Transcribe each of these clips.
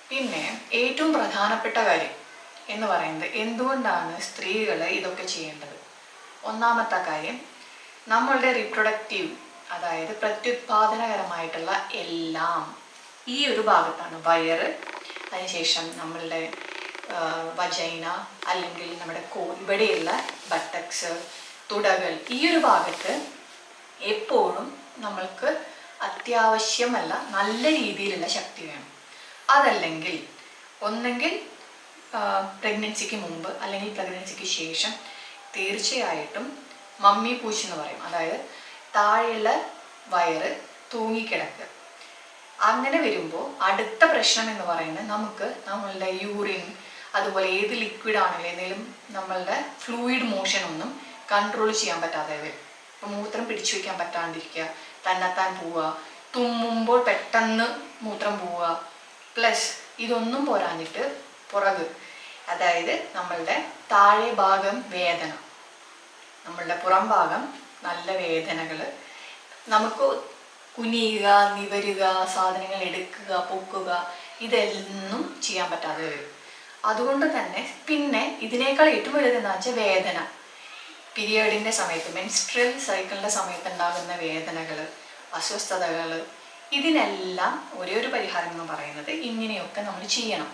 പിന്നെ ഏറ്റവും പ്രധാനപ്പെട്ട കാര്യം എന്ന് പറയുന്നത് എന്തുകൊണ്ടാണ് സ്ത്രീകൾ ഇതൊക്കെ ചെയ്യേണ്ടത്? ഒന്നാമത്തെ കാര്യം, നമ്മളുടെ റീപ്രൊഡക്റ്റീവ്, അതായത് പ്രത്യുത്പാദനകരമായിട്ടുള്ള എല്ലാം ഈ ഒരു ഭാഗത്താണ്. വയറ്, അതിനുശേഷം നമ്മളുടെ വജൈന, അല്ലെങ്കിൽ നമ്മുടെ ഇവിടെയുള്ള ബട്ടക്സ്, തുടകൾ, ഈ ഒരു ഭാഗത്ത് എപ്പോഴും നമ്മൾക്ക് അത്യാവശ്യമല്ല നല്ല രീതിയിലുള്ള ശക്തി വേണം. അതല്ലെങ്കിൽ ഒന്നെങ്കിൽ പ്രഗ്നൻസിക്ക് മുമ്പ് അല്ലെങ്കിൽ പ്രഗ്നൻസിക്ക് ശേഷം തീർച്ചയായിട്ടും മമ്മി പൂച്ച് എന്ന് പറയും, അതായത് താഴെയുള്ള വയറ് തൂങ്ങിക്കിടക്കുക. അങ്ങനെ വരുമ്പോൾ അടുത്ത പ്രശ്നം എന്ന് പറയുന്നത് നമുക്ക് നമ്മളുടെ യൂറിൻ, അതുപോലെ ഏത് ലിക്വിഡ് ആണെങ്കിലും എന്തെങ്കിലും നമ്മളുടെ ഫ്ലൂയിഡ് മോഷൻ ഒന്നും കൺട്രോൾ ചെയ്യാൻ പറ്റാതെ വരും. ഇപ്പം മൂത്രം പിടിച്ചു വയ്ക്കാൻ പറ്റാണ്ടിരിക്കുക, തന്നെത്താൻ പോവുക, തുമ്മുമ്പോൾ പെട്ടെന്ന് മൂത്രം പോവുക, പ്ലസ് ഇതൊന്നും പോരാഞ്ഞിട്ട് പുറക്, അതായത് നമ്മളുടെ താഴെ ഭാഗം വേദന, നമ്മളുടെ പുറം ഭാഗം നല്ല വേദനകൾ, നമുക്ക് കുനിയുക, നിവരുക, സാധനങ്ങൾ എടുക്കുക, പൊക്കുക, ഇതൊന്നും ചെയ്യാൻ പറ്റാതെ വരും. അതുകൊണ്ട് തന്നെ പിന്നെ ഇതിനേക്കാൾ ഏറ്റവും വലുതെന്ന് വെച്ചാൽ വേദന. പീരിയഡിൻ്റെ സമയത്ത്, മെൻസ്ട്രൽ സൈക്കിളിൻ്റെ സമയത്ത് ഉണ്ടാകുന്ന വേദനകൾ, അസ്വസ്ഥതകൾ, ഇതിനെല്ലാം ഒരേ ഒരു പരിഹാരം എന്ന് പറയുന്നത് ഇങ്ങനെയൊക്കെ നമ്മൾ ചെയ്യണം.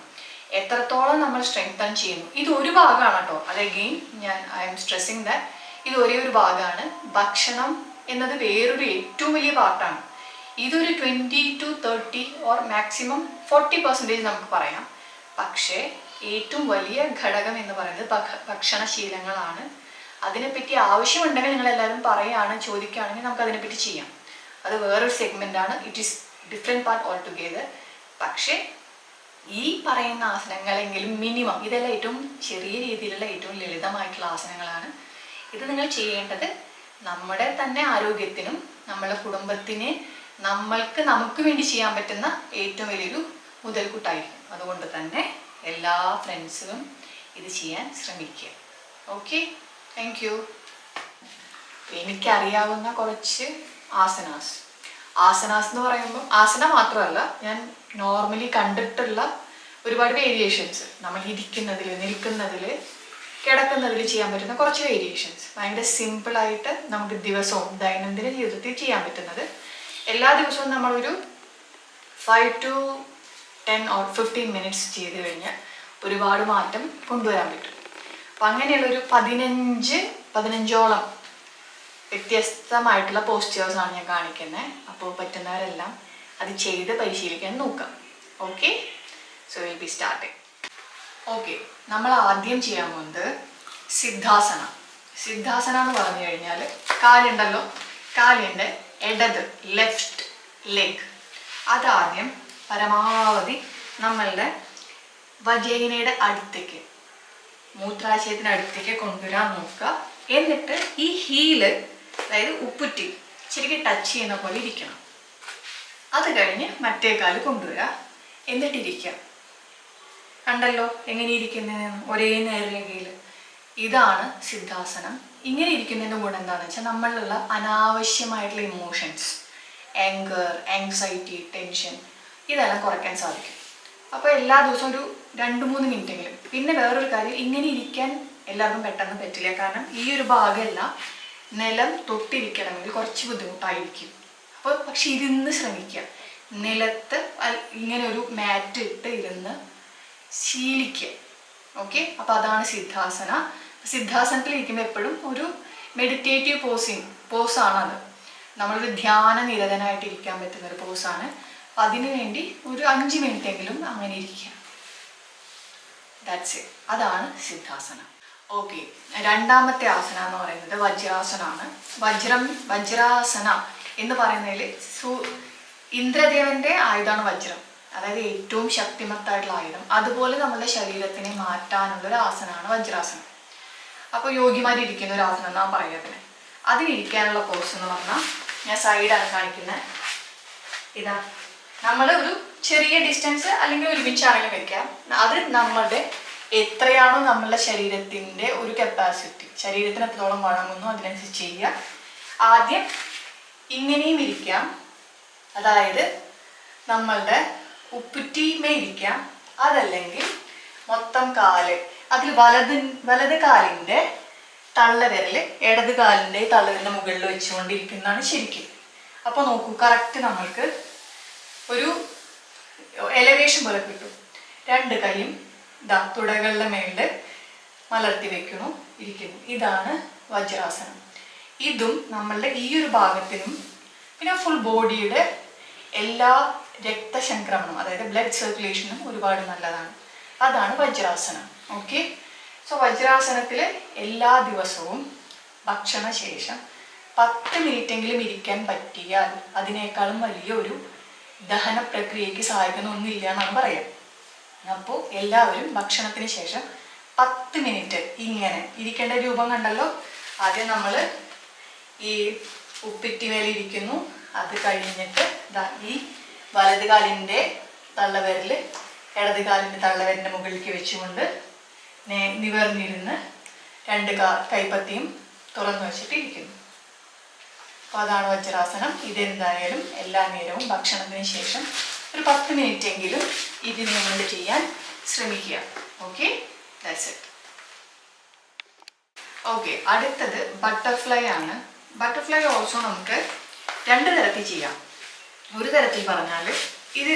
എത്രത്തോളം നമ്മൾ സ്ട്രെങ്തൻ ചെയ്യുന്നു, ഇത് ഒരു ഭാഗമാണ് കേട്ടോ. അത് again I M stressing that ഇത് ഒരേ ഒരു ഭാഗമാണ്. ഭക്ഷണം എന്നത് വേറൊരു ഏറ്റവും വലിയ പാർട്ടാണ്. ഇതൊരു 20 to 30 ഓർ മാക്സിമം 40% നമുക്ക് പറയാം. പക്ഷേ ഏറ്റവും വലിയ ഘടകം എന്ന് പറയുന്നത് ഭക്ഷണശീലങ്ങളാണ്. അതിനെപ്പറ്റി ആവശ്യമുണ്ടെങ്കിൽ നിങ്ങളെല്ലാവരും പറയുകയാണ്, ചോദിക്കുകയാണെങ്കിൽ നമുക്ക് അതിനെപ്പറ്റി ചെയ്യാം. അത് വേറൊരു സെഗ്മെൻ്റാണ്. It is different part all together. പക്ഷേ ഈ പറയുന്ന ആസനങ്ങളെങ്കിലും മിനിമം, ഇതെല്ലാം ഏറ്റവും ചെറിയ രീതിയിലുള്ള ഏറ്റവും ലളിതമായിട്ടുള്ള ആസനങ്ങളാണ്. ഇത് നിങ്ങൾ ചെയ്യേണ്ടത് നമ്മുടെ തന്നെ ആരോഗ്യത്തിനും നമ്മളുടെ കുടുംബത്തിന് നമുക്ക് വേണ്ടി ചെയ്യാൻ പറ്റുന്ന ഏറ്റവും വലിയൊരു മുതൽക്കൂട്ടായിരിക്കും. അതുകൊണ്ട് തന്നെ എല്ലാ ഫ്രണ്ട്സും ഇത് ചെയ്യാൻ ശ്രമിക്കുക. Okay, thank you. എനിക്കറിയാവുന്ന കുറച്ച് ആസനാസ് എന്ന് പറയുമ്പോൾ ആസന മാത്രമല്ല, ഞാൻ നോർമലി കണ്ടിട്ടുള്ള ഒരുപാട് വേരിയേഷൻസ്, നമ്മൾ ഇരിക്കുന്നതിൽ, നിൽക്കുന്നതിൽ, കിടക്കുന്നതിൽ ചെയ്യാൻ പറ്റുന്ന കുറച്ച് വേരിയേഷൻസ്, ഭയങ്കര സിമ്പിളായിട്ട് നമുക്ക് ദിവസവും ദൈനംദിന ജീവിതത്തിൽ ചെയ്യാൻ പറ്റുന്നത്. എല്ലാ ദിവസവും നമ്മളൊരു 5 to 10 or 15 minutes ചെയ്ത് കഴിഞ്ഞാൽ ഒരുപാട് മാറ്റം കൊണ്ടുവരാൻ പറ്റും. അപ്പം അങ്ങനെയുള്ളൊരു 15ഓളം വ്യത്യസ്തമായിട്ടുള്ള പോസ്റ്റേഴ്സാണ് ഞാൻ കാണിക്കുന്നത്. അപ്പോൾ പറ്റുന്നവരെല്ലാം അത് ചെയ്ത് പരിശീലിക്കാൻ നോക്കാം. Okay, so will be starting. Okay, നമ്മൾ ആദ്യം ചെയ്യാൻ പോകുന്നത് സിദ്ധാസന. സിദ്ധാസന എന്ന് പറഞ്ഞു കഴിഞ്ഞാൽ കാലുണ്ടല്ലോ, കാലിൻ്റെ ഇടത് ലെഫ്റ്റ് ലെഗ് അതാദ്യം പരമാവധി നമ്മളുടെ വജൈനയുടെ അടുത്തേക്ക്, മൂത്രാശയത്തിൻ്റെ അടുത്തേക്ക് കൊണ്ടുവരാൻ നോക്കുക. എന്നിട്ട് ഈ ഹീല്, അതായത് ഉപ്പുറ്റി ശരിക്കും ടച്ച് ചെയ്യുന്ന പോലെ ഇരിക്കണം. അത് കഴിഞ്ഞ് മറ്റേ കാല് കൊണ്ടുവരിക, എന്നിട്ടിരിക്കുക. കണ്ടല്ലോ എങ്ങനെ ഇരിക്കുന്നതെന്ന്, ഒരേ നേർരേഖയിൽ. ഇതാണ് സിദ്ധാസനം. ഇങ്ങനെ ഇരിക്കുന്നതിൻ്റെ ഗുണം എന്താണെന്ന് വെച്ചാൽ നമ്മളിലുള്ള അനാവശ്യമായിട്ടുള്ള ഇമോഷൻസ്, ആങ്കർ, ആങ്സൈറ്റി, ടെൻഷൻ, ഇതെല്ലാം കുറയ്ക്കാൻ സാധിക്കും. അപ്പോൾ എല്ലാ ദിവസവും ഒരു 2-3 മിനിറ്റെങ്കിലും. പിന്നെ വേറൊരു കാര്യം, ഇങ്ങനെ ഇരിക്കാൻ എല്ലാവർക്കും പെട്ടെന്ന് പറ്റില്ല. കാരണം ഈ ഒരു ഭാഗമെല്ലാം നിലം തൊട്ടിരിക്കണമെങ്കിൽ കുറച്ച് ബുദ്ധിമുട്ടായിരിക്കും. അപ്പോൾ പക്ഷെ ഇരുന്ന് ശ്രമിക്കുക, നിലത്ത് ഇങ്ങനെ ഒരു മാറ്റ് ഇട്ട് ഇരുന്ന് ശീലിക്കുക. ഓക്കെ, അപ്പോൾ അതാണ് സിദ്ധാസന. സിദ്ധാസനത്തിൽ ഇരിക്കുമ്പോൾ എപ്പോഴും ഒരു മെഡിറ്റേറ്റീവ് പോസാണ് അത്. നമ്മളൊരു ധ്യാന നിരതനായിട്ട് ഇരിക്കാൻ പറ്റുന്ന ഒരു പോസാണ്. അപ്പം അതിനു വേണ്ടി ഒരു 5 മിനിറ്റെങ്കിലും അങ്ങനെ ഇരിക്കുക. That's it. അതാണ് സിദ്ധാസന. ഓക്കെ, രണ്ടാമത്തെ ആസന എന്ന് പറയുന്നത് വജ്രാസനാണ്. വജ്രാസന എന്ന് പറയുന്നതിൽ ഇന്ദ്രദേവന്റെ ആയുധമാണ് വജ്രം, അതായത് ഏറ്റവും ശക്തിമത്തായിട്ടുള്ള ആയുധം. അതുപോലെ നമ്മുടെ ശരീരത്തിനെ മാറ്റാനുള്ളൊരു ആസനമാണ് വജ്രാസനം. അപ്പോൾ യോഗിമാരിരിക്കുന്ന ഒരു ആസനം എന്നാണ് പറയുന്നത്. അതിലിരിക്കാനുള്ള പോസ് എന്ന് പറഞ്ഞാൽ ഞാൻ സൈഡാണ് കാണിക്കുന്നത്. ഇതാ, നമ്മൾ ഒരു ചെറിയ ഡിസ്റ്റൻസ് അല്ലെങ്കിൽ ഒരുമിച്ചാണെങ്കിലും വെക്കാം. അത് നമ്മളുടെ എത്രയാണോ നമ്മളുടെ ശരീരത്തിൻ്റെ ഒരു കപ്പാസിറ്റി, ശരീരത്തിന് എത്രത്തോളം വഴങ്ങുന്നു അതിനനുസരിച്ച് ചെയ്യുക. ആദ്യം ഇങ്ങനെയും ഇരിക്കാം, അതായത് നമ്മളുടെ ഉപ്പുറ്റിമേ ഇരിക്കാം. അതല്ലെങ്കിൽ മൊത്തം കാല്, അതിൽ വലത് കാലിൻ്റെ തള്ളവിരൽ ഇടത് കാലിൻ്റെ തള്ളവിരലിൻ്റെ മുകളിൽ വെച്ചുകൊണ്ടിരിക്കുന്നതാണ് ശരിക്കും. അപ്പോൾ നോക്കൂ, കറക്റ്റ് നമ്മൾക്ക് ഒരു എലവേഷൻ പോലെ കിട്ടും. രണ്ട് കൈയും തുടകളുടെ മേളിൽ മലർത്തി വെക്കുന്നു, ഇരിക്കുന്നു. ഇതാണ് വജ്രാസനം. ഇതും നമ്മളുടെ ഈ ഒരു ഭാഗത്തിനും പിന്നെ ഫുൾ ബോഡിയുടെ എല്ലാ രക്തസംക്രമണം, അതായത് ബ്ലഡ് സർക്കുലേഷനും ഒരുപാട് നല്ലതാണ്. അതാണ് വജ്രാസനം. ഓക്കെ. സോ വജ്രാസനത്തിൽ എല്ലാ ദിവസവും ഭക്ഷണശേഷം 10 മിനിറ്റെങ്കിലും ഇരിക്കാൻ പറ്റിയാൽ അതിനേക്കാളും വലിയ ഒരു ദഹന പ്രക്രിയയ്ക്ക് സഹായിക്കുന്ന ഒന്നില്ല എന്നാണ് പറയാം. അപ്പോൾ എല്ലാവരും ഭക്ഷണത്തിന് ശേഷം 10 മിനിറ്റ് ഇങ്ങനെ ഇരിക്കേണ്ട രൂപം കണ്ടല്ലോ. ആദ്യം നമ്മൾ ഈ ഉപ്പിറ്റിമേലിരിക്കുന്നു. അത് കഴിഞ്ഞിട്ട് ഈ വലത് കാലിൻ്റെ തള്ളവിരൽ ഇടത് കാലിൻ്റെ തള്ളവിരലിൻ്റെ മുകളിലേക്ക് വെച്ചുകൊണ്ട് നിവർന്നിരുന്ന് രണ്ട് കൈപ്പത്തിയും തുറന്നു വെച്ചിട്ട് ഇരിക്കുന്നു. അപ്പോൾ അതാണ് വജ്രാസനം. ഇതെന്തായാലും എല്ലാ നേരവും ഭക്ഷണത്തിന് ശേഷം ഒരു 10 മിനിറ്റെങ്കിലും ഇതിനെ കൊണ്ട് ചെയ്യാൻ ശ്രമിക്കുക. Okay, that's it. ഓക്കെ, അടുത്തത് ബട്ടർഫ്ലൈ ആണ്. ബട്ടർഫ്ലൈ ഓൾസോ നമുക്ക് 2 തരത്തിൽ ചെയ്യാം. ഒരു തരത്തിൽ പറഞ്ഞാൽ ഇത്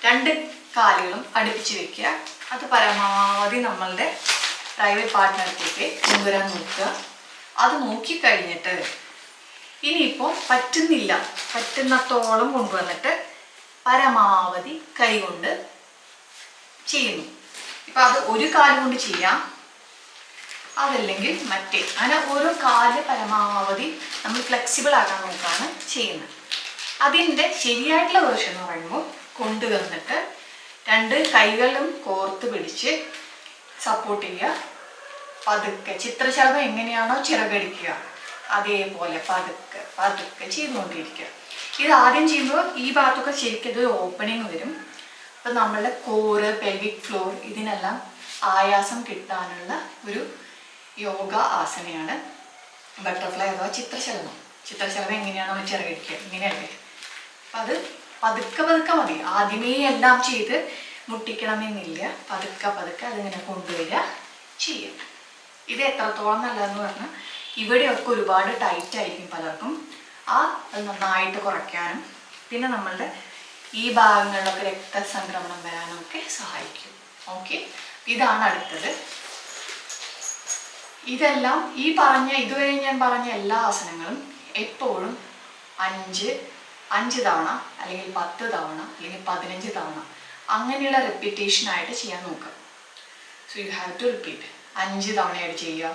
രണ്ട് കാലുകളും അടുപ്പിച്ച് വെക്കുക. അത് പരമാവധി നമ്മളുടെ പ്രൈവറ്റ് പാർട്ട്ണറിലേക്ക് കൊണ്ടുവരാൻ നോക്കുക. അത് നോക്കിക്കഴിഞ്ഞിട്ട് ഇനിയിപ്പോൾ പറ്റുന്നത്തോളം കൊണ്ടുവന്നിട്ട് പരമാവധി കൈകൊണ്ട് ചെയ്യുന്നു. ഇപ്പം അത് ഒരു കാല് കൊണ്ട് ചെയ്യാം, അതല്ലെങ്കിൽ മറ്റേ, അങ്ങനെ ഓരോ കാല് പരമാവധി നമ്മൾ ഫ്ലെക്സിബിൾ ആക്കാൻ നോക്കുകയാണ് ചെയ്യുന്നത്. അതിൻ്റെ ശരിയായിട്ടുള്ള വേർഷൻ എന്ന് പറയുമ്പോൾ കൊണ്ടുവന്നിട്ട് 2 കൈകളും കോർത്ത് പിടിച്ച് സപ്പോർട്ട് ചെയ്യുക. പതുക്കെ ചിത്രശലഭം എങ്ങനെയാണോ ചിറകടിക്കുക അതേപോലെ പതുക്കെ ചെയ്തുകൊണ്ടിരിക്കുക. ഇത് ആദ്യം ചെയ്യുമ്പോൾ ഈ ഭാഗത്തൊക്കെ ശരിക്കും ഇതൊരു ഓപ്പണിങ് വരും. അപ്പം നമ്മളുടെ കോറ്, പെൽവിക് ഫ്ലോർ ഇതിനെല്ലാം ആയാസം കിട്ടാനുള്ള ഒരു യോഗ ആസനയാണ് ബട്ടർഫ്ലൈ അഥവാ ചിത്രശലഭം. ചിത്രശലഭം എങ്ങനെയാണ് നമ്മൾ ചിറകടിക്കുക, ഇങ്ങനെയല്ലേ. അപ്പം അത് പതുക്കെ മതി. ആദ്യമേ എല്ലാം ചെയ്ത് മുട്ടിക്കണമെന്നില്ല. പതുക്കെ അതിങ്ങനെ കൊണ്ടുവരിക ചെയ്യും. ഇത് എത്രത്തോളം നല്ലതെന്ന് പറഞ്ഞാൽ ഇവിടെയൊക്കെ ഒരുപാട് ടൈറ്റ് ആയിരിക്കും പലർക്കും. അത് നന്നായിട്ട് കുറയ്ക്കാനും പിന്നെ നമ്മളുടെ ഈ ഭാഗങ്ങളിലൊക്കെ രക്തസംക്രമണം വരാനും ഒക്കെ സഹായിക്കും. ഓക്കെ, ഇതാണ് അടുത്തത്. ഇതെല്ലാം ഇതുവരെ ഞാൻ പറഞ്ഞ എല്ലാ ആസനങ്ങളും എപ്പോഴും 5 തവണ അല്ലെങ്കിൽ 10 തവണ അല്ലെങ്കിൽ 15 തവണ അങ്ങനെയുള്ള റെപ്പിറ്റേഷനായിട്ട് ചെയ്യാൻ നോക്കുക. So you have to repeat. 5 തവണയായിട്ട് ചെയ്യുക,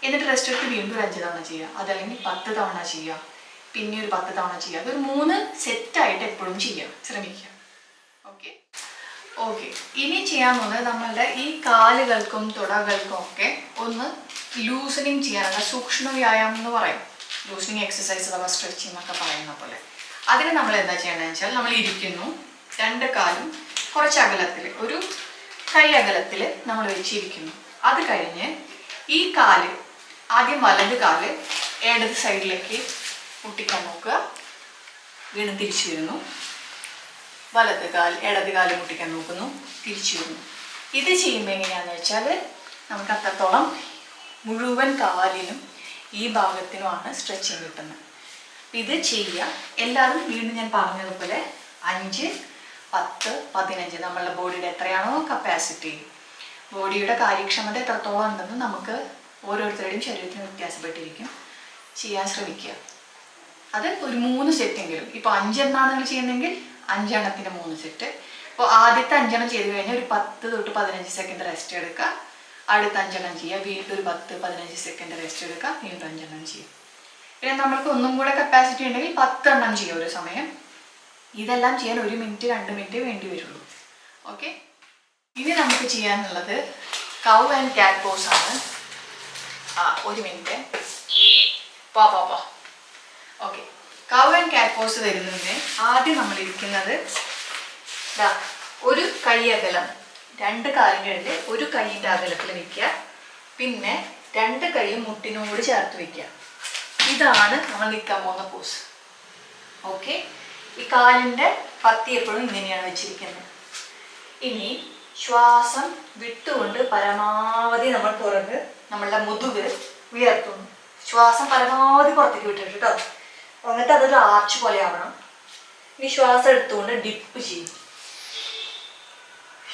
എന്നിട്ട് റെസ്റ്റ് എടുത്ത് വീണ്ടും ഒരു 5 തവണ ചെയ്യുക, അതല്ലെങ്കിൽ 10 തവണ ചെയ്യുക, പിന്നെ ഒരു 10 തവണ ചെയ്യുക. അതൊരു 3 സെറ്റായിട്ട് എപ്പോഴും ചെയ്യാൻ ശ്രമിക്കുക. ഓക്കെ, ഇനി ചെയ്യാൻ പോകുന്നത് നമ്മളുടെ ഈ കാലുകൾക്കും തുടകൾക്കും ഒക്കെ ഒന്ന് ലൂസനിങ് ചെയ്യാനുള്ള സൂക്ഷ്മ വ്യായാമം എന്ന് പറയും. ലൂസനിങ് എക്സസൈസ് അഥവാ സ്ട്രെച്ചിങ് എന്നൊക്കെ പറയുന്ന പോലെ. അതിന് നമ്മൾ എന്താ ചെയ്യണമെന്ന് വെച്ചാൽ നമ്മൾ ഇരിക്കുന്നു, 2 കാലും കുറച്ച് അകലത്തിൽ, ഒരു കൈ അകലത്തിൽ നമ്മൾ വെച്ചിരിക്കുന്നു. അത് കഴിഞ്ഞ് ഈ കാല് ആദ്യം വലത് കാല് ഇടത് സൈഡിലേക്ക് മുട്ടിക്കാൻ നോക്കുക, വീണ്ടും തിരിച്ചു വരുന്നു. വലത് കാൽ ഇടത് കാല് മുട്ടിക്കാൻ നോക്കുന്നു, തിരിച്ചു വരുന്നു. ഇത് ചെയ്യുമ്പോൾ എങ്ങനെയാണെന്ന് വെച്ചാൽ നമുക്ക് അത്രത്തോളം മുഴുവൻ കാലിനും ഈ ഭാഗത്തിനുമാണ് സ്ട്രെച്ചിങ് കിട്ടുന്നത്. ഇത് ചെയ്യുക എല്ലാവരും. വീണ്ടും ഞാൻ പറഞ്ഞതുപോലെ 5, 10, 15 നമ്മളുടെ ബോഡിയുടെ എത്രയാണോ കപ്പാസിറ്റി, ബോഡിയുടെ കാര്യക്ഷമത എത്രത്തോളം ഉണ്ടെന്ന് നമുക്ക് ഓരോരുത്തരുടെയും ശരീരത്തിന് വ്യത്യാസപ്പെട്ടിരിക്കും. ചെയ്യാൻ ശ്രമിക്കുക. അത് ഒരു 3 സെറ്റെങ്കിലും. ഇപ്പോൾ 5 എണ്ണമാണ് നിങ്ങൾ ചെയ്യുന്നതെങ്കിൽ 5 എണ്ണത്തിൻ്റെ 3 സെറ്റ്. ഇപ്പോൾ ആദ്യത്തെ 5 എണ്ണം ചെയ്ത് കഴിഞ്ഞാൽ ഒരു 10 തൊട്ട് 15 സെക്കൻഡ് റെസ്റ്റ് എടുക്കുക, അടുത്ത 5 എണ്ണം ചെയ്യുക, വീണ്ടും ഒരു 10, 15 സെക്കൻഡ് റെസ്റ്റ് എടുക്കുക, വീണ്ടും 5 എണ്ണം ചെയ്യുക. പിന്നെ നമ്മൾക്ക് ഒന്നും കൂടെ കപ്പാസിറ്റി ഉണ്ടെങ്കിൽ 10 എണ്ണം ചെയ്യുക ഒരു സമയം. ഇതെല്ലാം ചെയ്യാൻ 1 മിനിറ്റ് 2 മിനിറ്റ് വേണ്ടി വരുള്ളൂ. ഓക്കെ, ഇനി നമുക്ക് ചെയ്യാനുള്ളത് കൗ ആൻഡ് ക്യാറ്റ് പോസ് ആണ്. 1 minute. Okay, cow and cat pose വരുന്നതിന് ആദ്യം നമ്മൾ ഇരിക്കുന്നത് ഒരു കൈ അകലം, 2 കാലിൻ്റെ ഇടയിൽ ഒരു കൈയിൻ്റെ അകലത്തിൽ വയ്ക്കുക, പിന്നെ 2 കൈയും മുട്ടിനോട് ചേർത്ത് വയ്ക്കുക. ഇതാണ് നമ്മൾ നിൽക്കാൻ പോകുന്ന പോസ്. ഓക്കെ, ഈ കാലിൻ്റെ പത്തി എപ്പോഴും ഇങ്ങനെയാണ് വെച്ചിരിക്കുന്നത്. ഇനി ശ്വാസം വിട്ടുകൊണ്ട് പരമാവധി നമ്മൾ പുറക് നമ്മളുടെ മുതുക് ഉയർത്തുന്നു. ശ്വാസം പരമാവധി പുറത്തേക്ക് വിട്ടിട്ട് കേട്ടോ. എന്നിട്ട് അതൊരു ആർച്ച് പോലെ ആവണം. ഇനി ശ്വാസം എടുത്തുകൊണ്ട് ഡിപ്പ് ചെയ്യും.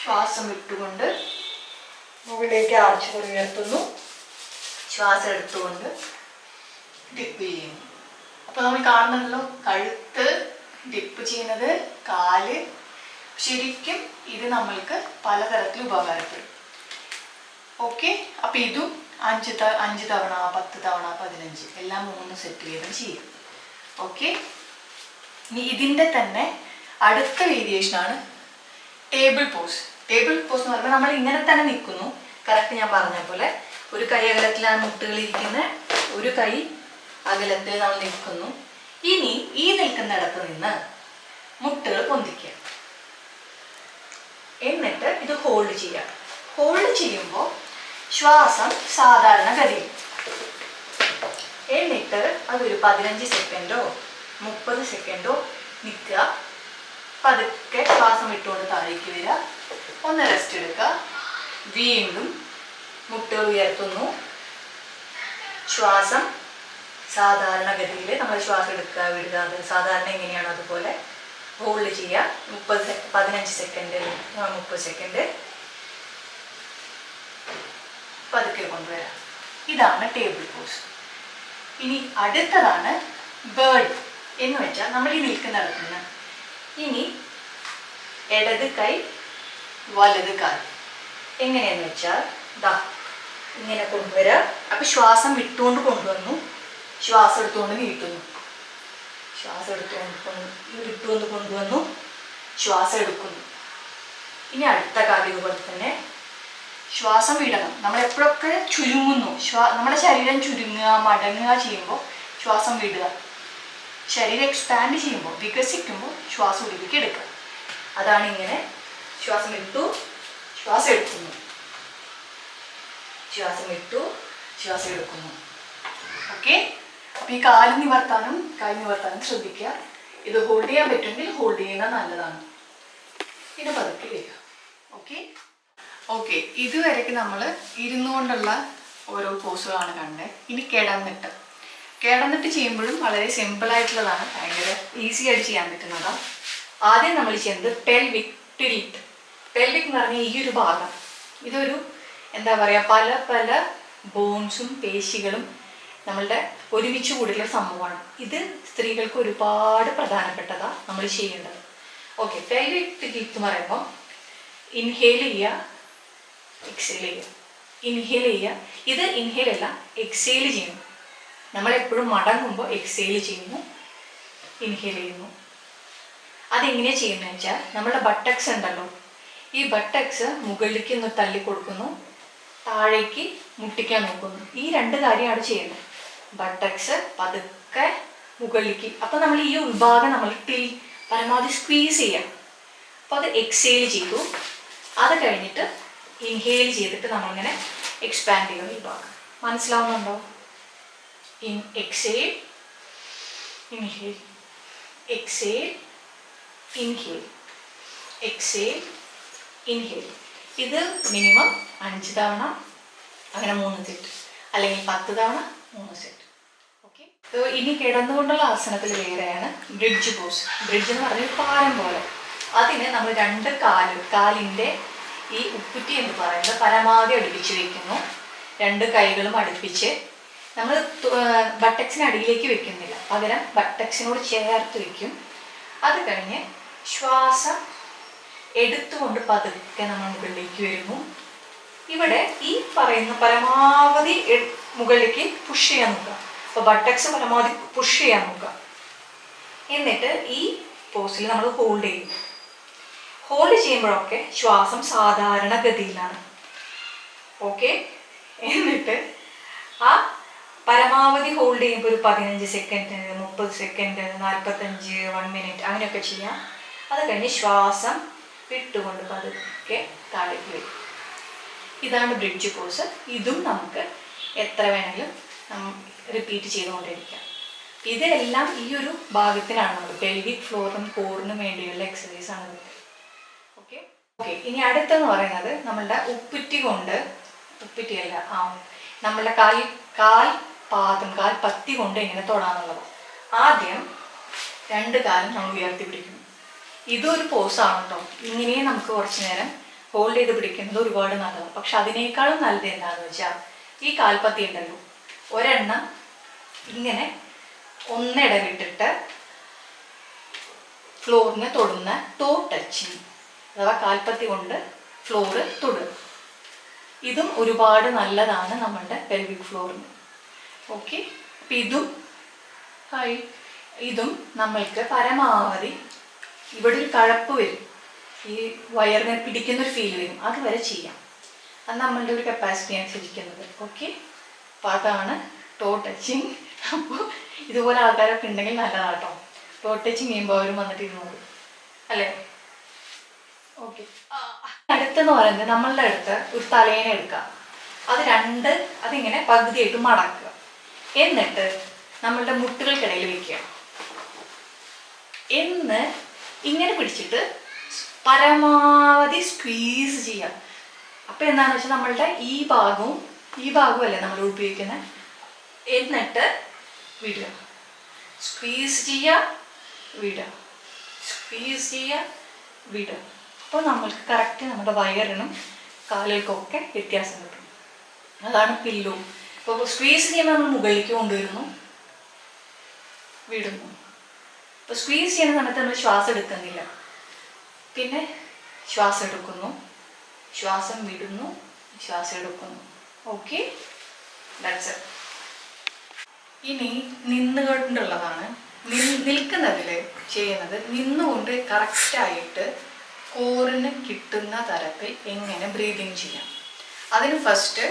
ശ്വാസം വിട്ടുകൊണ്ട് മുകളിലേക്ക് ആർച്ച് പോലെ ഉയർത്തുന്നു. ശ്വാസം എടുത്തുകൊണ്ട് ഡിപ്പ് ചെയ്യുന്നു. അപ്പൊ നമ്മൾ കാണുന്നല്ലോ കഴുത്ത് ഡിപ്പ് ചെയ്യുന്നത്, കാല്. ശരിക്കും ഇത് നമ്മൾക്ക് പലതരത്തിൽ ഉപകാരപ്പെടും. ഓക്കെ, അപ്പൊ ഇതും 5 തവണ 10 തവണ 15 എല്ലാം 3 സെറ്റ് ചെയ്ത് ചെയ്യും. ഓക്കെ, ഇനി ഇതിൻ്റെ തന്നെ അടുത്ത വേരിയേഷനാണ് ടേബിൾ പോസ്. ടേബിൾ പോസ് എന്ന് പറയുമ്പോൾ നമ്മൾ ഇങ്ങനെ തന്നെ നിൽക്കുന്നു. കറക്റ്റ് ഞാൻ പറഞ്ഞ പോലെ ഒരു കൈ അകലത്തിലാണ് മുട്ടുകൾ ഇരിക്കുന്നത്, ഒരു കൈ അകലത്തിൽ നമ്മൾ നിൽക്കുന്നു. ഇനി ഈ നിൽക്കുന്നിടത്ത് നിന്ന് മുട്ടുകൾ പൊന്തിക്കുക. എന്നിട്ട് ഇത് ഹോൾഡ് ചെയ്യാം. ഹോൾഡ് ചെയ്യുമ്പോൾ ശ്വാസം സാധാരണ ഗതിയിൽ. എന്നിട്ട് അതൊരു 15 സെക്കൻഡോ 30 സെക്കൻഡോ നിൽക്കുക. പതുക്കെ ശ്വാസം വിട്ടുകൊണ്ട് താഴേക്ക് വരിക. ഒന്ന് റെസ്റ്റ് എടുക്കുക. വീണ്ടും മുട്ടുകൾ ഉയർത്തുന്നു. ശ്വാസം സാധാരണ ഗതിയിൽ നമ്മൾ ശ്വാസം എടുക്കുക വിടുക, അത് സാധാരണ എങ്ങനെയാണ് അതുപോലെ ഹോൾഡ് ചെയ്യുക. 15 സെക്കൻഡ് 30 സെക്കൻഡ് പതുക്കെ കൊണ്ടുവരാം. ഇതാണ് ടേബിൾ പോസ്. ഇനി അടുത്തതാണ് ബേർഡ് എന്ന് വെച്ചാൽ നമ്മൾ ഈ നിൽക്കുന്നിടത്ത് നിന്ന് ഇനി ഇടത് കൈ വലത് കാൽ എങ്ങനെയെന്ന് വെച്ചാൽ ദാ ഇങ്ങനെ കൊണ്ടുവരാം. അപ്പൊ ശ്വാസം വിട്ടുകൊണ്ട് കൊണ്ടുവന്നു, ശ്വാസം എടുത്തുകൊണ്ട് നീട്ടുന്നു, ശ്വാസം വിട്ടുകൊണ്ട് കൊണ്ടുവന്നു, ശ്വാസം എടുക്കുന്നു. ഇനി അടുത്ത കാര്യം ഇതുപോലെ തന്നെ ശ്വാസം വിടണം. നമ്മൾ എപ്പോഴൊക്കെ ചുരുങ്ങുന്നു, നമ്മുടെ ശരീരം ചുരുങ്ങുക മടങ്ങുക ചെയ്യുമ്പോൾ ശ്വാസം വിടുക. ശരീരം എക്സ്പാൻഡ് ചെയ്യുമ്പോൾ വികസിക്കുമ്പോൾ ശ്വാസം ഉള്ളിലേക്ക് എടുക്കുക. അതാണ് ഇങ്ങനെ ശ്വാസം വിട്ടു ശ്വാസം എടുക്കുന്നു, ശ്വാസം വിട്ടു ശ്വാസം എടുക്കുന്നു. ഓക്കെ, അപ്പൊ ഈ കാല് നിവർത്താനും കൈ നിവർത്താനും ശ്രദ്ധിക്കുക. ഇത് ഹോൾഡ് ചെയ്യാൻ പറ്റുമെങ്കിൽ ഹോൾഡ് ചെയ്യുന്നത് നല്ലതാണ്. പിന്നെ പതുക്കെ വരിക. ഓക്കെ ഓക്കെ ഇതുവരെയ്ക്ക് നമ്മൾ ഇരുന്നുകൊണ്ടുള്ള ഓരോ പോസുകളാണ് കണ്ടത്. ഇനി കിടന്നിട്ട് ചെയ്യുമ്പോഴും വളരെ സിമ്പിളായിട്ടുള്ളതാണ്, ഭയങ്കര ഈസി ആയിട്ട് ചെയ്യാൻ പറ്റുന്നതാണ്. ആദ്യം നമ്മൾ ചെയ്യുന്നത് പെൽവിക് ടിൽറ്റ്. പെൽവിക് എന്ന് പറഞ്ഞാൽ ഈ ഒരു ഭാഗം, ഇതൊരു എന്താ പറയുക പല പല ബോൺസും പേശികളും നമ്മളുടെ ഒരുമിച്ച് കൂടിയുള്ള സംഭവമാണ്. ഇത് സ്ത്രീകൾക്ക് ഒരുപാട് പ്രധാനപ്പെട്ടതാണ് നമ്മൾ ചെയ്യേണ്ടത്. ഓക്കെ, പെൽവിക് ടിൽറ്റ് എന്ന് പറയുമ്പോൾ ഇൻഹേൽ ചെയ്യുക, എക്സേൽ ചെയ്യുക, ഇൻഹേൽ ചെയ്യുക. ഇത് ഇൻഹേൽ അല്ല, എക്സേൽ ചെയ്യുന്നു. നമ്മളെപ്പോഴും മടങ്ങുമ്പോൾ എക്സേൽ ചെയ്യുന്നു, ഇൻഹേൽ ചെയ്യുന്നു. അതെങ്ങനെയാണ് ചെയ്യുന്നത് വെച്ചാൽ നമ്മുടെ ബട്ടക്സ് ഉണ്ടല്ലോ, ഈ ബട്ടക്സ് മുകളിലേക്ക് ഒന്ന് തള്ളി കൊടുക്കുന്നു, താഴേക്ക് മുട്ടിക്കാൻ നോക്കുന്നു. ഈ 2 കാര്യമാണ് ചെയ്യേണ്ടത്. ബട്ടക്സ് പതുക്കെ മുകളിലേക്ക്. അപ്പം നമ്മൾ ഈ ഉൾഭാഗം നമ്മൾ പരമാവധി സ്ക്വീസ് ചെയ്യാം. അപ്പോൾ അത് എക്സേൽ ചെയ്തു. അത് കഴിഞ്ഞിട്ട് ഇൻഹേൽ ചെയ്തിട്ട് നമ്മളിങ്ങനെ എക്സ്പാൻഡ് ചെയ്യുന്നു. ഈ ഭാഗം മനസ്സിലാവുന്നുണ്ടോ? Exhale inhale, exhale inhale, exhale inhale. ഇത് മിനിമം 5 തവണ, അങ്ങനെ 3 സെറ്റ്, അല്ലെങ്കിൽ 10 തവണ 3 സെറ്റ്. ഓക്കെ, ഇനി കിടന്നുകൊണ്ടുള്ള ആസനത്തിൽ വേറെയാണ് ബ്രിഡ്ജ് പോസ്. ബ്രിഡ്ജ് എന്ന് പറഞ്ഞാൽ പാലം പോലെ. അതിന് നമ്മൾ 2 കാലിൻ്റെ ഈ ഉപ്പുറ്റി എന്ന് പറയുന്നത് പരമാവധി അടുപ്പിച്ച് വയ്ക്കുന്നു. 2 കൈകളും അടുപ്പിച്ച് നമ്മൾ ബട്ടക്സിന് അടിയിലേക്ക് വെക്കുന്നില്ല, പകരം ബട്ടക്സിനോട് ചേർത്ത് വയ്ക്കും. അത് കഴിഞ്ഞ് ശ്വാസം എടുത്തുകൊണ്ട് പതുക്കെ നമ്മൾ മുകളിലേക്ക് വരുന്നു. ഇവിടെ ഈ പറയുന്ന പരമാവധി മുകളിലേക്ക് പുഷ് ചെയ്യാൻ നോക്കുക. അപ്പോൾ ബട്ടക്സ് പരമാവധി പുഷ് ചെയ്യാൻ നോക്കുക. എന്നിട്ട് ഈ പോസിൽ നമ്മൾ ഹോൾഡ് ചെയ്യും. ഹോൾഡ് ചെയ്യുമ്പോഴൊക്കെ ശ്വാസം സാധാരണ ഗതിയിലാണ്. ഓക്കെ, എന്നിട്ട് ആ പരമാവധി ഹോൾഡ് ചെയ്യുമ്പോൾ ഒരു 15 സെക്കൻഡ് 30 സെക്കൻഡ് 45 1 മിനിറ്റ് അങ്ങനെയൊക്കെ ചെയ്യാം. അത് കഴിഞ്ഞ് ശ്വാസം വിട്ടുകൊണ്ട് പതുക്കെ താഴേക്ക് വരും. ഇതാണ് ബ്രിഡ്ജ് പോസ്. ഇതും നമുക്ക് എത്ര വേണമെങ്കിലും റിപ്പീറ്റ് ചെയ്തുകൊണ്ടിരിക്കാം. ഇതെല്ലാം ഈ ഒരു ഭാഗത്തിനാണ്, നമ്മൾ പെൽവിക് ഫ്ലോറിനും കോറിനും വേണ്ടിയുള്ള എക്സസൈസ് ആണ്. ഓക്കെ ഓക്കെ ഇനി അടുത്തെന്ന് പറയുന്നത് നമ്മളുടെ ഉപ്പിറ്റി കൊണ്ട്, ഉപ്പിറ്റിയല്ല, നമ്മളുടെ കാൽപത്തി കൊണ്ട് എങ്ങനെ തൊടാന്നുള്ളത്. ആദ്യം 2 കാലും നമ്മൾ ഉയർത്തി പിടിക്കുന്നു. ഇതൊരു പോസാണ് കേട്ടോ. ഇങ്ങനെയും നമുക്ക് കുറച്ച് നേരം ഹോൾഡ് ചെയ്ത് പിടിക്കുന്നത് ഒരുപാട് നല്ലതാണ്. പക്ഷെ അതിനേക്കാളും നല്ലത് എന്താണെന്ന് വെച്ചാൽ ഈ കാൽപത്തി ഉണ്ടല്ലോ, ഒരെണ്ണം ഇങ്ങനെ ഒന്നിടവിട്ടിട്ട് ഫ്ലോറിനെ തൊടുന്ന ടോ ടച്ചിങ്, അഥവാ കാൽപത്തി കൊണ്ട് ഫ്ലോറ് തൊടുക. ഇതും ഒരുപാട് നല്ലതാണ് നമ്മളുടെ പെൽവിക് ഫ്ലോറിന്. ഓക്കെ, അപ്പം ഇതും നമ്മൾക്ക് പരമാവധി ഇവിടെ ഒരു കഴപ്പ് വരും, ഈ വയറിനെ പിടിക്കുന്നൊരു ഫീൽ വരും, അതുവരെ ചെയ്യാം. അത് നമ്മളുടെ ഒരു കപ്പാസിറ്റി അനുസരിക്കുന്നത്. ഓക്കെ, അപ്പോൾ അതാണ് ടോ ടച്ചിങ്. അപ്പോൾ ഇതുപോലെ ആൾക്കാരൊക്കെ ഉണ്ടെങ്കിൽ നല്ലതാണ് കേട്ടോ. ടോ ടച്ചിങ് ചെയ്യുമ്പോൾ അവരും വന്നിട്ട് ഇരുന്നത് അല്ലേ. ഓക്കെ, അടുത്തെന്ന് പറയുന്നത് നമ്മളുടെ അടുത്ത് ഒരു തലേനെ എടുക്കുക. അതിങ്ങനെ പകുതിയായിട്ട് മടക്കുക. എന്നിട്ട് നമ്മളുടെ മുട്ടുകൾക്കിടയിൽ വയ്ക്കുക. ഇങ്ങനെ പിടിച്ചിട്ട് പരമാവധി സ്ക്വീസ് ചെയ്യുക. അപ്പം എന്താണെന്ന് വെച്ചാൽ നമ്മളുടെ ഈ ഭാഗവും അല്ലേ നമ്മൾ ഉപയോഗിക്കുന്നത്. എന്നിട്ട് വിടുക, സ്ക്വീസ് ചെയ്യുക, വിടുക, സ്ക്വീസ് ചെയ്യുക, വിടുക. അപ്പോൾ നമ്മൾക്ക് കറക്റ്റ് നമ്മുടെ വയറിനും കാലുകൾക്കൊക്കെ വ്യത്യാസം കിട്ടും. അതാണ് പില്ലോ. ഇപ്പോൾ സ്ക്വീസ് ചെയ്യുമ്പോൾ നമ്മൾ മുകളിലേക്ക് കൊണ്ടുവരുന്നു, വിടുന്നു. ഇപ്പോൾ സ്ക്വീസ് ചെയ്യുന്ന സമയത്ത് നമ്മൾ ശ്വാസം എടുക്കുന്നില്ല, പിന്നെ ശ്വാസം എടുക്കുന്നു, ശ്വാസം വിടുന്നു, ശ്വാസം എടുക്കുന്നു. Okay, that's it. ഇനി നിന്നുകൊണ്ടുള്ളതാണ്. നിൽക്കുന്നതിൽ ചെയ്യുന്നത് നിന്നുകൊണ്ട് കറക്റ്റായിട്ട് കോറിന് കിട്ടുന്ന തരത്തിൽ എങ്ങനെ ബ്രീതിങ് ചെയ്യാം. അതിന് ഫസ്റ്റ്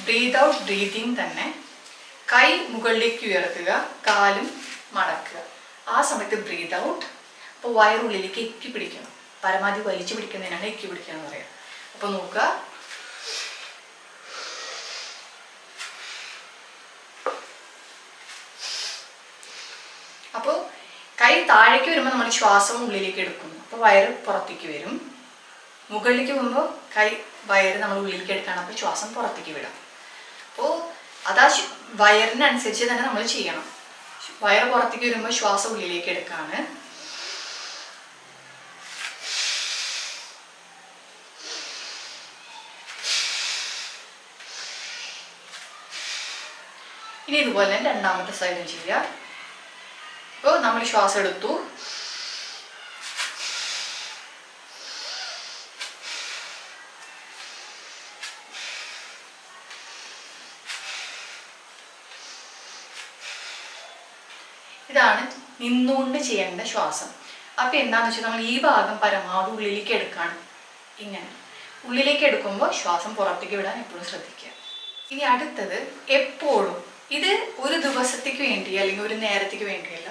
ബ്രീത്ത് ഔട്ട് ബ്രീതിങ് തന്നെ. കൈ മുകളിലേക്ക് ഉയർത്തുക, കാലും മടക്കുക. ആ സമയത്ത് ബ്രീത്ത് ഔട്ട്. അപ്പോൾ വയറുള്ളിലേക്ക് എക്കി പിടിക്കണം. പരമാവധി വലിച്ചു പിടിക്കുന്നതിനാണ് എക്കി പിടിക്കുക എന്ന് പറയുക. അപ്പോൾ നോക്കുക, അപ്പോൾ കൈ താഴേക്ക് വരുമ്പോൾ നമ്മൾ ശ്വാസം ഉള്ളിലേക്ക് എടുക്കുന്നു. അപ്പോൾ വയറ് പുറത്തേക്ക് വരും. മുകളിലേക്ക് പോകുമ്പോൾ വയറ് നമ്മൾ ഉള്ളിലേക്ക് എടുക്കണം. അപ്പോൾ ശ്വാസം പുറത്തേക്ക് വിടാം. അപ്പോൾ അതാ വയറിനനുസരിച്ച് തന്നെ നമ്മൾ ചെയ്യണം. വയറ് പുറത്തേക്ക് വരുമ്പോൾ ശ്വാസം ഉള്ളിലേക്ക് എടുക്കാണ്. ഇനി ഇതുപോലെ രണ്ടാമത്തെ സൈഡും ചെയ്യുക. അപ്പോൾ നമ്മൾ ശ്വാസം എടുത്തു, ഇതാണ് നിന്നുകൊണ്ട് ചെയ്യേണ്ട ശ്വാസം. അപ്പം എന്താണെന്ന് വെച്ചാൽ നമ്മൾ ഈ ഭാഗം പരമാവധി ഉള്ളിലേക്ക് എടുക്കുകയാണ്. ഇങ്ങനെ ഉള്ളിലേക്ക് എടുക്കുമ്പോൾ ശ്വാസം പുറത്തേക്ക് വിടാൻ എപ്പോഴും ശ്രദ്ധിക്കുക. ഇനി അടുത്തത്, എപ്പോഴും ഇത് ഒരു ദിവസത്തേക്ക് വേണ്ടി അല്ലെങ്കിൽ ഒരു നേരത്തേക്ക് വേണ്ടിയല്ല,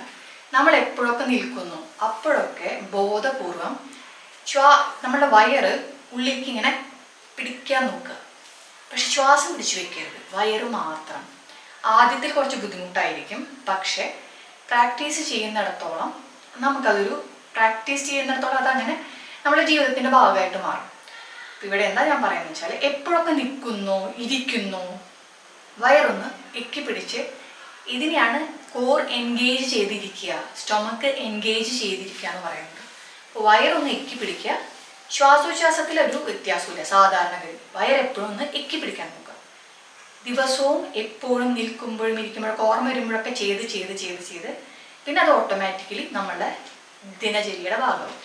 നമ്മൾ എപ്പോഴൊക്കെ നിൽക്കുന്നു അപ്പോഴൊക്കെ ബോധപൂർവം നമ്മളുടെ വയറ് ഉള്ളിലേക്ക് ഇങ്ങനെ പിടിക്കാൻ നോക്കുക. പക്ഷെ ശ്വാസം പിടിച്ചു വെക്കരുത്, വയറ് മാത്രം. ആദ്യത്തിൽ കുറച്ച് ബുദ്ധിമുട്ടായിരിക്കും, പക്ഷെ പ്രാക്ടീസ് ചെയ്യുന്നിടത്തോളം അതങ്ങനെ നമ്മുടെ ജീവിതത്തിൻ്റെ ഭാഗമായിട്ട് മാറും. ഇവിടെ എന്താ ഞാൻ പറയുന്നത് വെച്ചാൽ, എപ്പോഴൊക്കെ നിൽക്കുന്നു, ഇരിക്കുന്നു, വയറൊന്ന് എക്കി പിടിച്ച്, ഇതിനെയാണ് കോർ എൻഗേജ് ചെയ്തിരിക്കുക, സ്റ്റൊമക്ക് എൻഗേജ് ചെയ്തിരിക്കുക എന്ന് പറയുന്നത്. അപ്പോൾ വയറൊന്ന് എക്കി പിടിക്കുക. ശ്വാസോച്ഛ്വാസത്തിലൊരു വ്യത്യാസമില്ല. സാധാരണഗതി വയറെപ്പോഴും ഒന്ന് എക്കി പിടിക്കാൻ നോക്കുക. ദിവസവും എപ്പോഴും നിൽക്കുമ്പോഴും ഇരിക്കുമ്പോഴൊക്കെ ഓർമ്മ വരുമ്പോഴൊക്കെ ചെയ്ത് പിന്നെ അത് ഓട്ടോമാറ്റിക്കലി നമ്മളുടെ ദിനചര്യയുടെ ഭാഗമാവും.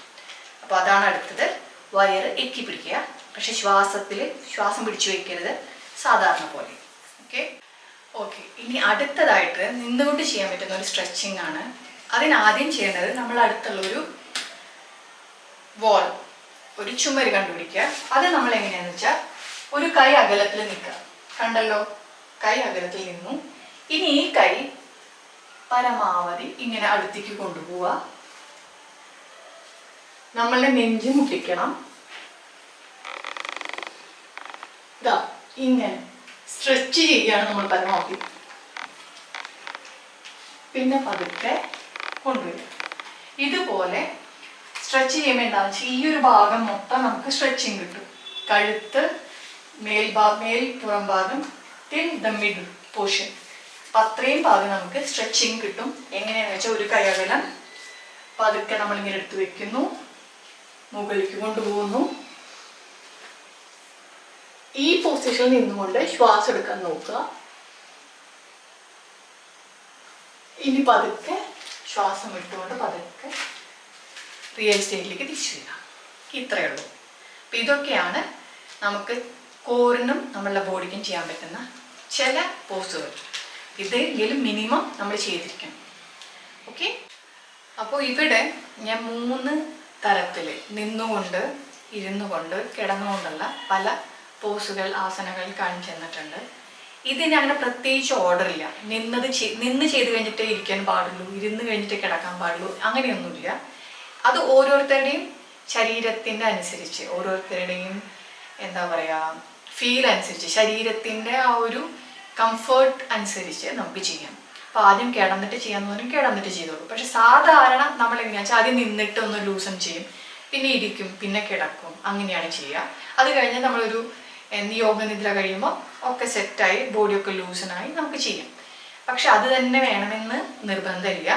അപ്പോൾ അതാണ് അടുത്തത്, വയറ് എക്കി പിടിക്കുക. പക്ഷെ ശ്വാസം പിടിച്ചു വയ്ക്കരുത്, സാധാരണ പോലെ. ഓക്കെ, ഇനി അടുത്തതായിട്ട് നിന്നുകൊണ്ട് ചെയ്യാൻ പറ്റുന്ന ഒരു സ്ട്രെച്ചിങ് ആണ്. അതിനാദ്യം ചെയ്യേണ്ടത്, നമ്മൾ അടുത്തുള്ളൊരു ഒരു ചുമര് കണ്ടുപിടിക്കുക. അത് നമ്മൾ എങ്ങനെയാണെന്ന് വെച്ചാൽ, ഒരു കൈ അകലത്തിൽ നിൽക്കുക. കണ്ടല്ലോ, കൈ അകലത്തിൽ നിന്നു. ഇനി ഈ കൈ പരമാവധി ഇങ്ങനെ അടുത്തേക്ക് കൊണ്ടുപോവുക. നമ്മളുടെ നെഞ്ച് മുട്ടിക്കണം. ഇങ്ങനെ സ്ട്രെച്ച് ചെയ്യുകയാണ് നമ്മൾ പരമാവധി. പിന്നെ പതുക്കെ കൊണ്ടുവരിക. ഇതുപോലെ സ്ട്രെച്ച് ചെയ്യുമ്പോൾ എന്താണെന്ന് വെച്ചാൽ ഈ ഒരു ഭാഗം മൊത്തം നമുക്ക് സ്ട്രെച്ചിങ് കിട്ടും. കഴുത്ത്, പുറം ഭാഗം ടിൽ ദ മിഡിൽ പോർഷൻ. അപ്പം അത്രയും ഭാഗം നമുക്ക് സ്ട്രെച്ചിങ് കിട്ടും. എങ്ങനെയാണെന്ന് വെച്ചാൽ ഒരു കൈയകലം പതുക്കെ നമ്മളിങ്ങനെ എടുത്ത് വെക്കുന്നു, മുകളിലേക്ക് കൊണ്ടുപോകുന്നു. ഈ പൊസിഷനിൽ നിന്നുകൊണ്ട് ശ്വാസം എടുക്കാൻ നോക്കുക. ഇനി പതുക്കെ ശ്വാസം വിട്ടുകൊണ്ട് പതുക്കെ റിയൽ സ്റ്റേറ്റിലേക്ക് തിരിച്ചു വരിക. ഇത്രയേ ഉള്ളൂ. അപ്പം ഇതൊക്കെയാണ് നമുക്ക് കോറിനും നമ്മളുടെ ബോഡിക്കും ചെയ്യാൻ പറ്റുന്ന ചില പോസുകൾ. ഇതെങ്കിലും മിനിമം നമ്മൾ ചെയ്തിരിക്കണം. ഓക്കെ. അപ്പോൾ ഇവിടെ ഞാൻ 3 തരത്തിൽ നിന്നുകൊണ്ട്, ഇരുന്നു കൊണ്ട്, കിടന്നുകൊണ്ടുള്ള പല പോസുകൾ, ആസനകൾ കാണിച്ചു തന്നിട്ടുണ്ട്. ഇതിന് അങ്ങനെ പ്രത്യേകിച്ച് ഓർഡറില്ല. നിന്ന് ചെയ്ത് കഴിഞ്ഞിട്ടേ ഇരിക്കാൻ പാടുള്ളൂ, ഇരുന്ന് കഴിഞ്ഞിട്ട് കിടക്കാൻ പാടുള്ളൂ, അങ്ങനെയൊന്നുമില്ല. അത് ഓരോരുത്തരുടെയും ശരീരത്തിൻ്റെ അനുസരിച്ച്, ഓരോരുത്തരുടെയും എന്താ പറയുക, ഫീൽ അനുസരിച്ച്, ശരീരത്തിൻ്റെ ആ ഒരു കംഫേർട്ട് അനുസരിച്ച് നമുക്ക് ചെയ്യാം. അപ്പോൾ ആദ്യം കിടന്നിട്ട് ചെയ്യാമെന്ന് പറഞ്ഞാൽ കിടന്നിട്ട് ചെയ്തോളൂ. പക്ഷെ സാധാരണ നമ്മൾ എങ്ങനെയാണെന്ന് വെച്ചാൽ ആദ്യം നിന്നിട്ട് ഒന്ന് ലൂസൺ ചെയ്യും, പിന്നെ ഇരിക്കും, പിന്നെ കിടക്കും, അങ്ങനെയാണ് ചെയ്യുക. അത് കഴിഞ്ഞ് നമ്മളൊരു യോഗ നിദ്ര കഴിയുമ്പോൾ ഒക്കെ സെറ്റായി, ബോഡിയൊക്കെ ലൂസണായി നമുക്ക് ചെയ്യാം. പക്ഷെ അത് തന്നെ വേണമെന്ന് നിർബന്ധമില്ല.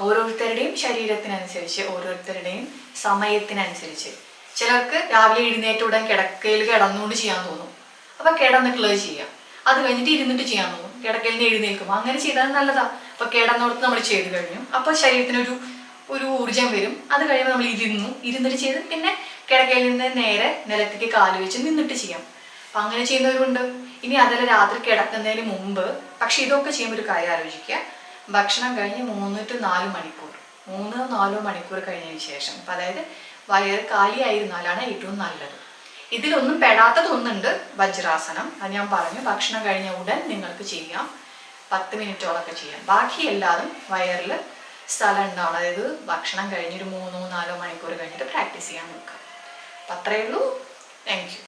ഓരോരുത്തരുടെയും ശരീരത്തിനനുസരിച്ച്, ഓരോരുത്തരുടെയും സമയത്തിനനുസരിച്ച്. ചിലർക്ക് രാവിലെ എഴുന്നേറ്റ ഉടൻ കിടക്കയിൽ കിടന്നുകൊണ്ട് ചെയ്യാൻ തോന്നും, അപ്പം കിടന്നിട്ടുള്ളത് ചെയ്യാം. അത് കഴിഞ്ഞിട്ട് ഇരുന്നിട്ട് ചെയ്യാൻ തോന്നും, കിടക്കയിൽ നിന്ന് എഴുന്നേൽക്കുമ്പോൾ. അങ്ങനെ ചെയ്താൽ നല്ലതാണ്. അപ്പോൾ കിടന്നോടത്ത് നമ്മൾ ചെയ്ത് കഴിഞ്ഞു, അപ്പോൾ ശരീരത്തിനൊരു ഊർജം വരും. അത് കഴിയുമ്പോൾ നമ്മൾ ഇരുന്നിട്ട് ചെയ്ത് പിന്നെ കിടക്കയിൽ നിന്ന് നേരെ നിലത്തേക്ക് കാല് വെച്ച് നിന്നിട്ട് ചെയ്യാം. അപ്പം അങ്ങനെ ചെയ്യുന്നവരുണ്ട്. ഇനി അതല്ല, രാത്രി കിടക്കുന്നതിന് മുമ്പ്. പക്ഷെ ഇതൊക്കെ ചെയ്യുമ്പോൾ ഒരു കാര്യം ആലോചിക്കുക, ഭക്ഷണം കഴിഞ്ഞ് 3 to 4 മണിക്കൂർ, 3-4 മണിക്കൂർ കഴിഞ്ഞതിന് ശേഷം, അപ്പം അതായത് വയറ് കാലിയായിരുന്നാലാണ് ഏറ്റവും നല്ലത്. ഇതിലൊന്നും പെടാത്തതൊന്നുണ്ട്, വജ്രാസനം. അത് ഞാൻ പറഞ്ഞു, ഭക്ഷണം കഴിഞ്ഞ ഉടൻ നിങ്ങൾക്ക് ചെയ്യാം, 10 മിനിറ്റോളൊക്കെ ചെയ്യാം. ബാക്കി എല്ലാതും വയറിൽ സ്ഥലം ഉണ്ടാവണം. അതായത് ഭക്ഷണം കഴിഞ്ഞൊരു 3-4 മണിക്കൂർ കഴിഞ്ഞിട്ട് പ്രാക്ടീസ് ചെയ്യാൻ നോക്കാം. അപ്പം അത്രയേ ഉള്ളൂ. Thank you.